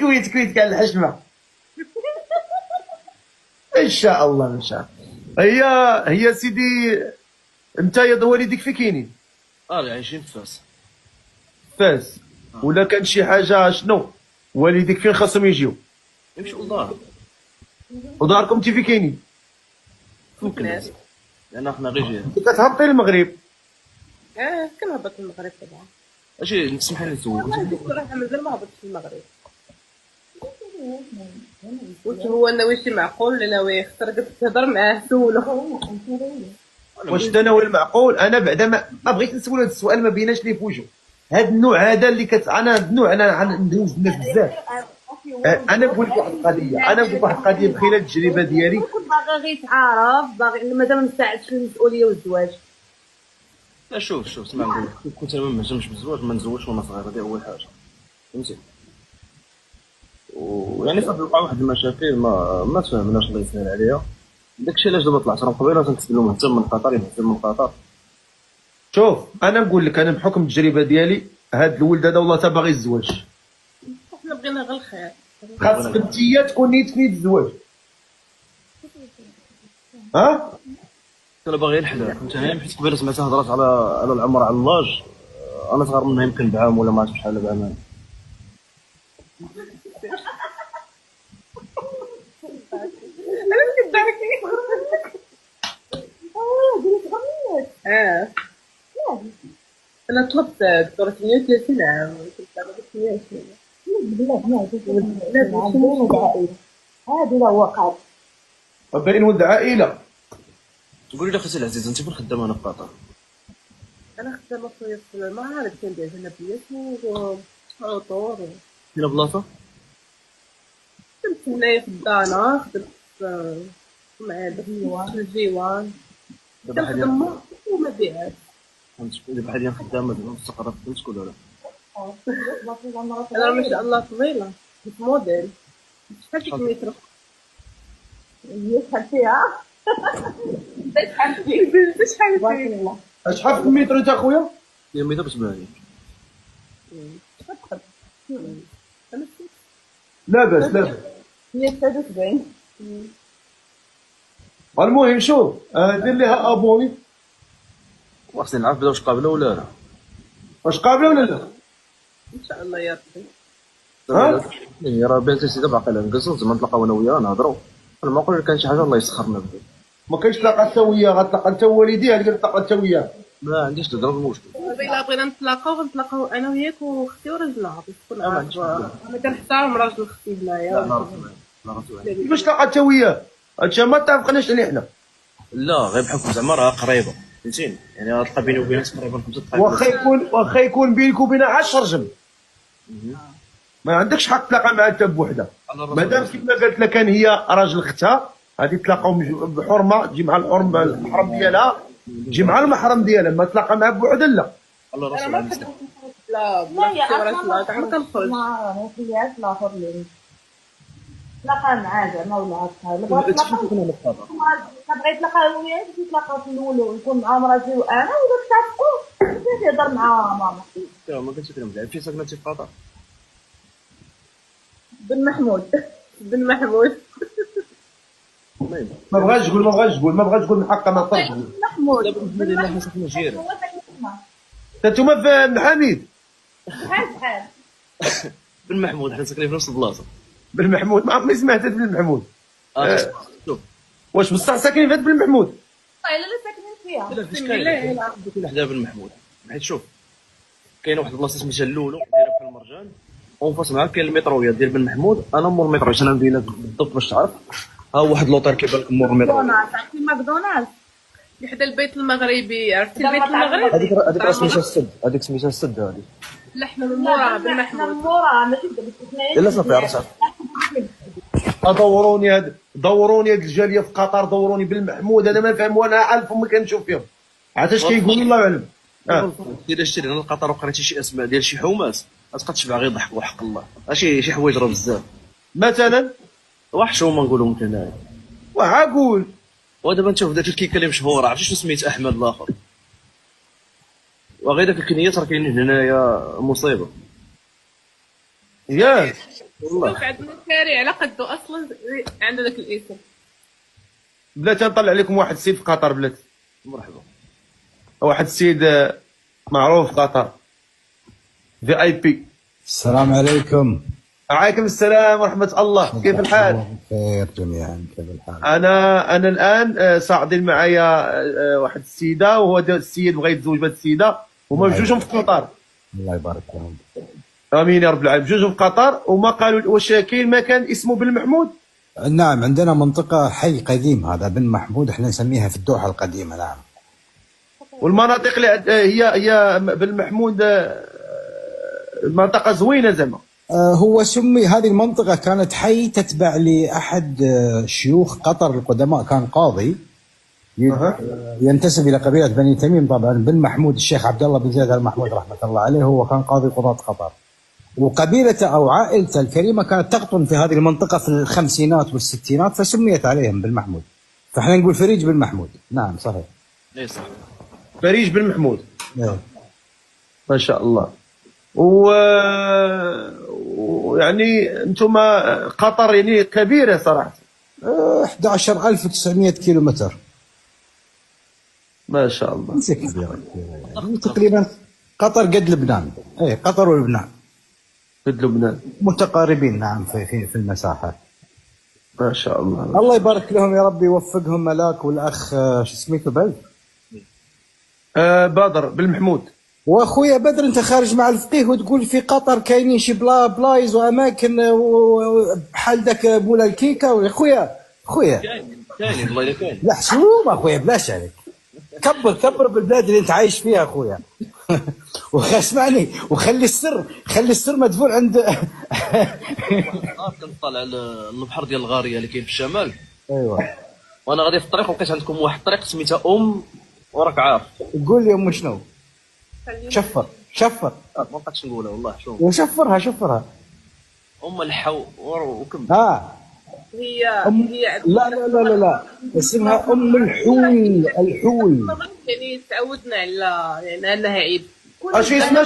ويتك على الحشمه. ان شاء الله ان شاء الله. هي سيدي، انت يا والديك في كاينين؟ عايشين في فاس. فاس. ولا كان شي حاجه شنو والديك فين خاصهم يجيو؟ يمشيو لدار. وداركم انت في كاينين؟ ممكن لان احنا غير جيران. كتهبطي المغرب؟ كنهبط المغرب طبعا. اجي نسمح لي نسولك، صراحه مازال ما هبطتش المغرب. واش هو ناوي شي معقول ولا ناوي يختار تهضر معاه سولو؟ واش دا ناوي المعقول؟ انا بعدا ما بغيت نسول هذا السؤال، ما بيناش لي بوجو. هذا النوع هذا اللي انا هذا النوع انا ندوز الناس بزاف. انا نقول لك واحد القضيه من خلال التجربه ديالي. كنت باغي غير يتعارف، باغي مادام ما نستعدش للمسؤوليه والزواج. لا شوف اسمع نقول لك، كنت انا ما مهتمش بالزواج ما نزوجش وانا صغير، هذه اول حاجه فهمتي. ويعني صافي وقع واحد المشاكل ما تفهمناش، الله يسهل عليها. داكشي علاش دابا طلعت راه قبيله تنكتب له مهتم من قطر، يهتم من قطر. شوف انا نقول لك، انا بحكم التجربه ديالي هذا الولد هذا والله تا باغي الزواج. حنا بغينا غير الخير. خاصك انت تكون نيت الزواج. انا باغي الحلال فهمتني، حيت قبيله سمعتها هضرات على العمر علاج. انا صغر منها يمكن بعام ولا ما عرفتش شحال بعامان. انا طلبت دكتورة 38 عام، كنت باغا 38. هذه لا وقعت. باين ولد عائله. قولي لي اختي العزيزه، انت فين خدامه هنا في قطر؟ انا خدامه في المعارض، كندير هنا بيات وعطور. فين بلاصه؟ كنت هنايا في الدانا، خدمت مع الجيوان، كنخدم ومبيعات. فهمت دابا حاليا خدامه دابا مستقره في بنتك ولا لا؟ انا ما شاء الله طويله، كنت موديل. شحال فيك متر؟ شحال فيها؟ شحال في المتر انت اخويا؟ هي ميدا باش باين. لا باس. 173. المهم شوف، دير ليها ابوني. خصني نعرف بدا واش قابله ولا لا. واش قابله ولا لا؟ ان شاء الله يا ربي. هي راه بنتي سيدي بعقلها نقصت، زعما نتلاقاو انا وياها نهضروا. انا ما نقول لك كان شي حاجه الله يسخرنا بها. ما كاينش تلاقى حتى وياه، غتلاقى انت والديها اللي غتلاقى حتى وياه. ما عنديش تهضر المشكل. الا بغينا نتلاقاو غنتلاقاو انا وياك واختي وراجلها، باش تكون عارفه. انا كنحترم راجل اختي هنايا. كيفاش تلاقى حتى وياه؟ هادشي ما اتفقناش عليه حنا. لا غير بحكم زعما راه قريبه فهمتيني، يعني غتلقى بيني وبينها تقريبا 5 دقائق. واخا يكون بينك وبينها 10 رجم، ما عندكش حق تلاقى معها حتى بوحده. مادام كيما قالت لك كان هي راجل اختها، غادي تلاقاو بحرمه، تجي مع المحرم ديالها، تجي مع المحرم ديالها. ما تلاقى معها بوحده لا. الله انا رسول ما الله. كنت لا يا اصلا ما كنخرج. ما فيهاش الاخر اللي تلاقى معاه زعما ولا هكا. بغيت تلاقى وياه باش يتلاقاو في الاول ويكون مع مراتي وانا، ولا تتفقوا باش يهضر مع ماما. ما كنتش كنلعب مزيان. فين ساكنتي في قطر؟ بن محمود. بن محمود. ما بغاش تقول من حقها ما تقدرش تقول. محمود. لا بالنسبه لي حنا ساكنين جيران. انتوما في محاميد؟ شحال بن محمود حنا ساكنين في نفس البلاصه. بن محمود ما عمري سمعت بن محمود. شوف واش بصح ساكنين في بن محمود؟ الا ساكنين فيها. لا فاش كاين كل حدا بن محمود، حيت شوف كاينه واحد البلاصه سميتها اللولو دايره بحال المرجان، اونفاس معاك كاين المترويه ديال بن محمود. انا مور المترو عشان ندير لك بالضبط باش تعرف. ها واحد لوطير كيبان لك مور المترو. عرفتي ماكدونالدز اللي حدا البيت المغربي. عرفتي البيت المغربي؟ هذيك سميتها السد، هذيك سميتها السد هذيك. لا حنا من مورا بن محمود. من مورا ماشي بدك. لا صافي عرفت. دوروني هاد الجاليه في قطر، دوروني بالمحمود. انا ما نفهم وانا عارف ما كنشوف فيهم عرفتش كيقولوا الله اعلم. الا شتي لنا القطر وقريتي شي اسماء ديال شي حومات غتبقى تشبع غير ضحك وحق الله. شي حوايج راه بزاف. مثلا واحد حومه نقولوا ممكن هنايا. وعاقول ودابا انت في داك الكيكه اللي مشهوره عرفتي شنو سميت احمد الاخر. وغير داك الكنيات راه كاينين هنايا مصيبه. ياك شوف عندنا كاري على قدو اصلا عنده ذاك الاسم. بلاتي نطلع لكم واحد السيد في قطر بلاتي. مرحبا. واحد السيد معروف في قطر VIP. السلام عليكم. عليكم السلام ورحمة الله، كيف الحال؟ بخير جميعا، كيف الحال؟ أنا الآن صاعدين معايا واحد السيدة، وهو السيد بغى يتزوج بهاد السيدة، هما بجوجهم في قطر. الله يبارك لهم. امين يا رب العالمين. بجوجهم في قطر، وما قالوا واش كاين مكان اسمه بن محمود؟ نعم، عندنا منطقة حي قديم هذا بن محمود، احنا نسميها في الدوحة القديمة. نعم. والمناطق اللي هي بن محمود منطقة زوينة زعما. هو سمي هذه المنطقة كانت حي تتبع لأحد شيوخ قطر القدماء، كان قاضي ينتسب إلى قبيلة بني تميم. طبعا بن محمود الشيخ عبد الله بن زيد آل محمود رحمة الله عليه هو كان قاضي قضاة قطر، وقبيلته أو عائلته الكريمة كانت تقطن في هذه المنطقة في الخمسينات والستينات، فسميت عليهم بن محمود، فاحنا نقول فريج بن محمود. نعم صحيح. اي صح. فريج بن محمود. إيه. ما شاء الله. ويعني انتم قطر يعني كبيرة صراحة. 11900 كيلومتر. ما شاء الله. ليس كبيرة يعني تقريبا قطر قد لبنان. اي قطر ولبنان قد لبنان متقاربين. نعم في المساحة. ما شاء الله. الله يبارك لهم يا رب، يوفقهم ملاك والاخ شو سميته بدر. بدر بن محمود. واخويا بدر، انت خارج مع الفقيه وتقول في قطر كاينين شي بلايز واماكن بحال داك مولا الكيكه. يا خويا كاين والله الا كاين. لا حشوم اخويا، بلاش عليك. كبر بالبلاد اللي انت عايش فيها اخويا. واسمعني، وخلي السر مدفون عند. كنت طالع البحر ديال الغاريه اللي كاين في الشمال. ايوه. وانا غادي في الطريق لقيت عندكم واحد الطريق سميتها وراك عارف. قول لي شنو؟ شفر. ما بقيتش نقولها والله. شوف وشفرها. الحو وكم. هي لا اسمها الحول. يعني تعودنا على يعني انها عيب. اش اسمها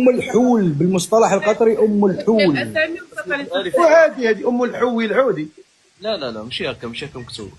الحول بالمصطلح القطري. الحول. الاسامي وهذه هذه الحول العودي. لا ماشي هكا مكتوب.